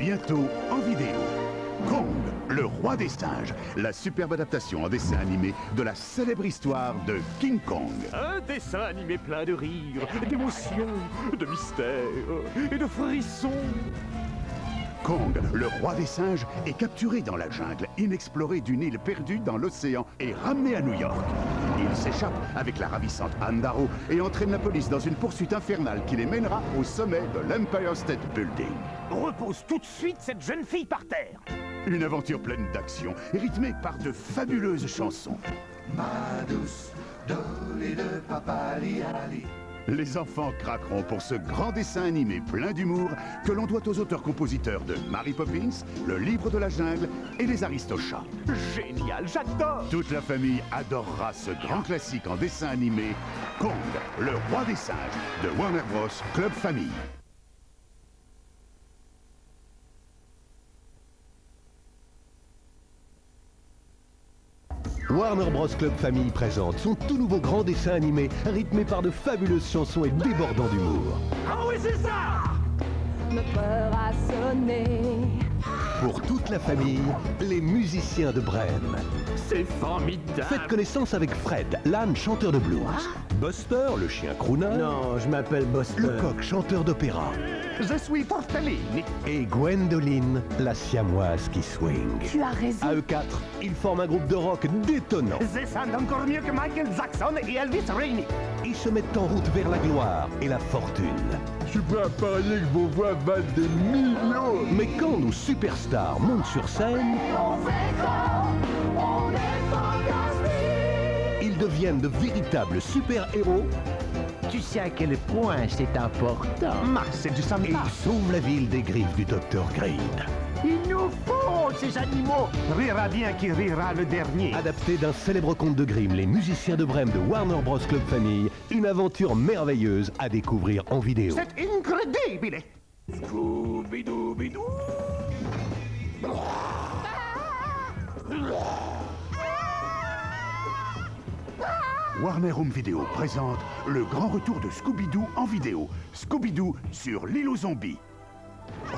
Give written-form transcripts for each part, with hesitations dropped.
Bientôt en vidéo. Kong, le roi des singes, la superbe adaptation en dessin animé de la célèbre histoire de King Kong. Un dessin animé plein de rire, d'émotions, de mystères et de frissons. Kong, le roi des singes, est capturé dans la jungle inexplorée d'une île perdue dans l'océan et ramené à New York. Il s'échappe avec la ravissante Anne Darrow et entraîne la police dans une poursuite infernale qui les mènera au sommet de l'Empire State Building. Repose tout de suite cette jeune fille par terre. Une aventure pleine d'action, rythmée par de fabuleuses chansons. Ma douce Dolly de Papa Liali. Les enfants craqueront pour ce grand dessin animé plein d'humour que l'on doit aux auteurs-compositeurs de Mary Poppins, Le Livre de la Jungle et Les Aristochats. Génial, j'adore. Toute la famille adorera ce grand classique en dessin animé, Kong, le roi des singes, de Warner Bros. Club Famille. Warner Bros. Club Famille présente son tout nouveau grand dessin animé, rythmé par de fabuleuses chansons et débordant d'humour. Ah oui, c'est ça. Notre heure a sonné. Pour toute la famille, les musiciens de Brême. C'est formidable. Faites connaissance avec Fred, l'âne chanteur de blues. Buster, le chien crooner. Non, je m'appelle Buster. Le coq chanteur d'opéra. Je suis Tortellini. Et Gwendoline, la siamoise qui swing. Tu as raison. À eux quatre, ils forment un groupe de rock détonnant. They sound encore mieux que Michael Jackson et Elvis Rainey. Ils se mettent en route vers la gloire et la fortune. Je suis prêt à parier que vos voix valent des millions. Mais quand nos superstars montent sur scène, ils deviennent de véritables super-héros. Tu sais à quel point c'est important. C'est du Et samba. ils sauvent la ville des griffes du Dr. Green. Il nous faut ces animaux. Rira bien qui rira le dernier. Adapté d'un célèbre conte de Grimm, les musiciens de Brême de Warner Bros. Club Famille, une aventure merveilleuse à découvrir en vidéo. C'est incroyable. Scooby-Doo-Bidoo. Warner Home Video présente le grand retour de Scooby-Doo en vidéo. Scooby-Doo sur l'île aux zombies.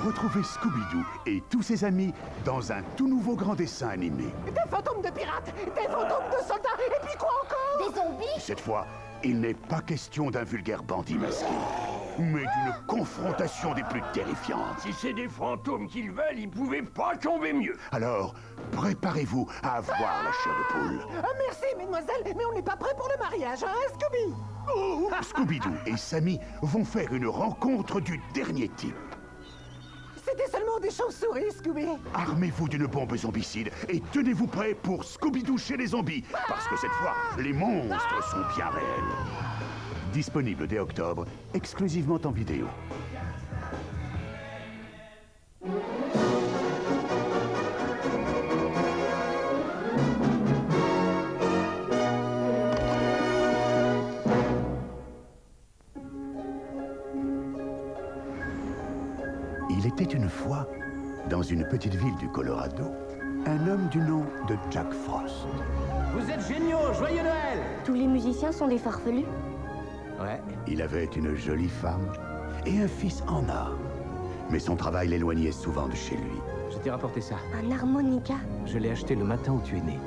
Retrouvez Scooby-Doo et tous ses amis dans un tout nouveau grand dessin animé. Des fantômes de pirates, des fantômes de soldats, et puis quoi encore? Des zombies? Cette fois, il n'est pas question d'un vulgaire bandit masqué, mais d'une confrontation des plus terrifiantes. Si c'est des fantômes qu'ils veulent, ils pouvaient pas tomber mieux. Alors, préparez-vous à avoir la chair de poule. Ah, merci, mesdemoiselles, mais on n'est pas prêt pour le mariage, hein, Scooby? Scooby-Doo et Sammy vont faire une rencontre du dernier type. C'était seulement des chauves-souris, Scooby. Armez-vous d'une bombe zombicide et tenez-vous prêts pour Scooby-Doo chez les zombies, parce que cette fois, les monstres sont bien réels. Disponible dès octobre, exclusivement en vidéo. Il était une fois, dans une petite ville du Colorado, un homme du nom de Jack Frost. Vous êtes géniaux, joyeux Noël. Tous les musiciens sont des farfelus. Ouais. Il avait une jolie femme et un fils en or. Mais son travail l'éloignait souvent de chez lui. Je t'ai rapporté ça. Un harmonica. Je l'ai acheté le matin où tu es né.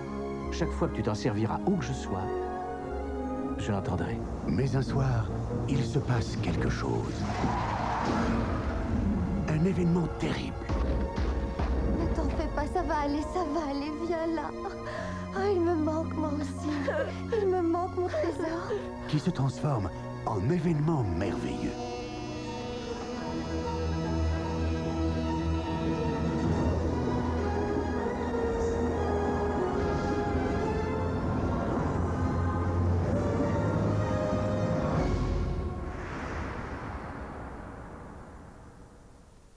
Chaque fois que tu t'en serviras où que je sois, je l'entendrai. Mais un soir, il se passe quelque chose. Un événement terrible. Ne t'en fais pas, ça va aller, viens là. Ah, il me manque moi aussi. Il me manque mon trésor. Qui se transforme en événement merveilleux.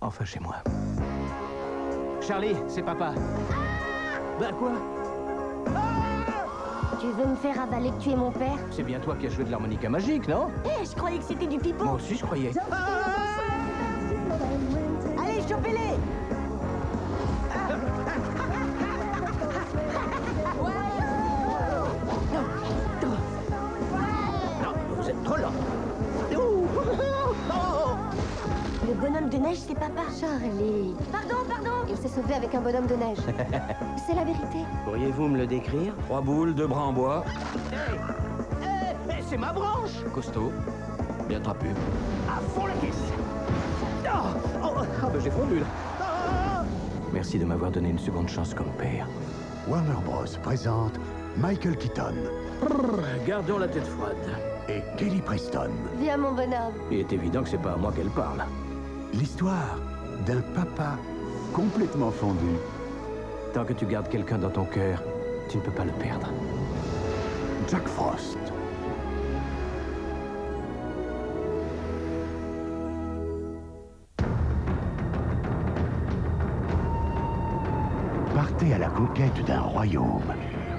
Enfin chez moi. Charlie, c'est papa. Bah quoi? Tu veux me faire avaler que tu es mon père? C'est bien toi qui as joué de l'harmonica magique, non? Eh, je croyais que c'était du pipeau. Moi aussi je croyais. Allez, chopez-les. Non, vous êtes trop lent. Le bonhomme de neige, c'est papa. Charlie. Pardon. Il s'est sauvé avec un bonhomme de neige. C'est la vérité. Pourriez-vous me le décrire? 3 boules, 2 bras en bois. C'est ma branche. Costaud. Bien trapu. À fond la caisse. J'ai fondu là. Merci de m'avoir donné une seconde chance comme père. Warner Bros. Présente Michael Keaton Gardons la tête froide. et Kelly Preston. Viens, mon bonhomme. Il est évident que c'est pas à moi qu'elle parle. L'histoire d'un papa complètement fondu. Tant que tu gardes quelqu'un dans ton cœur, tu ne peux pas le perdre. Jack Frost. Partez à la conquête d'un royaume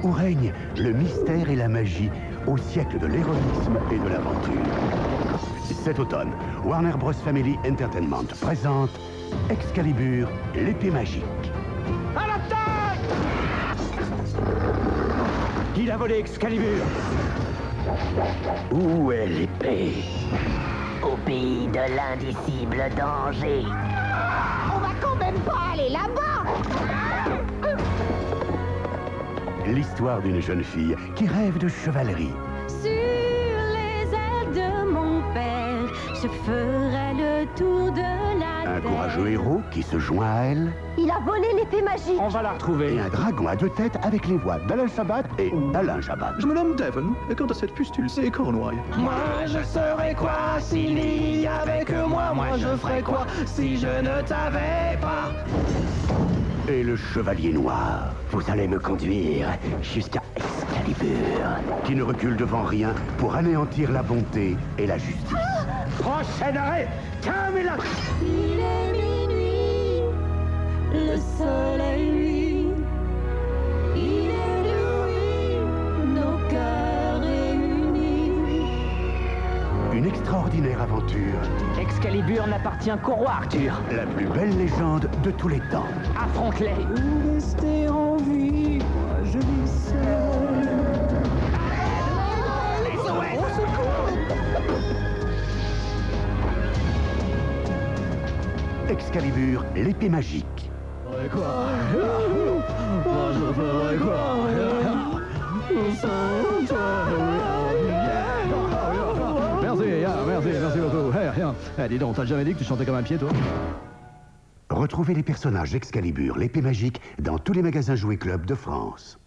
où règne le mystère et la magie au siècle de l'héroïsme et de l'aventure. Cet automne, Warner Bros. Family Entertainment présente Excalibur, l'épée magique. À l'attaque! Il a volé Excalibur. Où est l'épée? Au pays de l'indicible danger. On va quand même pas aller là-bas. L'histoire d'une jeune fille qui rêve de chevalerie. Sur les ailes de mon père, je ferai le tour de la Un terre. courageux héros qui se joint à elle. Il a volé l'épée magique. On va la retrouver. Et un dragon à 2 têtes avec les voix d'Alain Chabat et Alain Chabat. Je me nomme Devon, et quant à cette pustule, c'est Cornouaille. Moi, je serais quoi s'il vit avec moi? Moi, je ferais quoi si je ne t'avais pas? Et le chevalier noir. Vous allez me conduire jusqu'à Excalibur. Qui ne recule devant rien pour anéantir la bonté et la justice. Prochain arrêt! Camilla! Il est minuit, le soleil luit, il est louis, nos cœurs réunis. Une extraordinaire aventure. Excalibur n'appartient qu'au roi Arthur. La plus belle légende de tous les temps. Affronte-les. Pour rester en vie, moi je vis seul. Excalibur, l'épée magique. Merci beaucoup. Dis donc, t'as jamais dit que tu chantais comme un pied, toi? Retrouvez les personnages Excalibur, l'épée magique dans tous les magasins Jouets Club de France.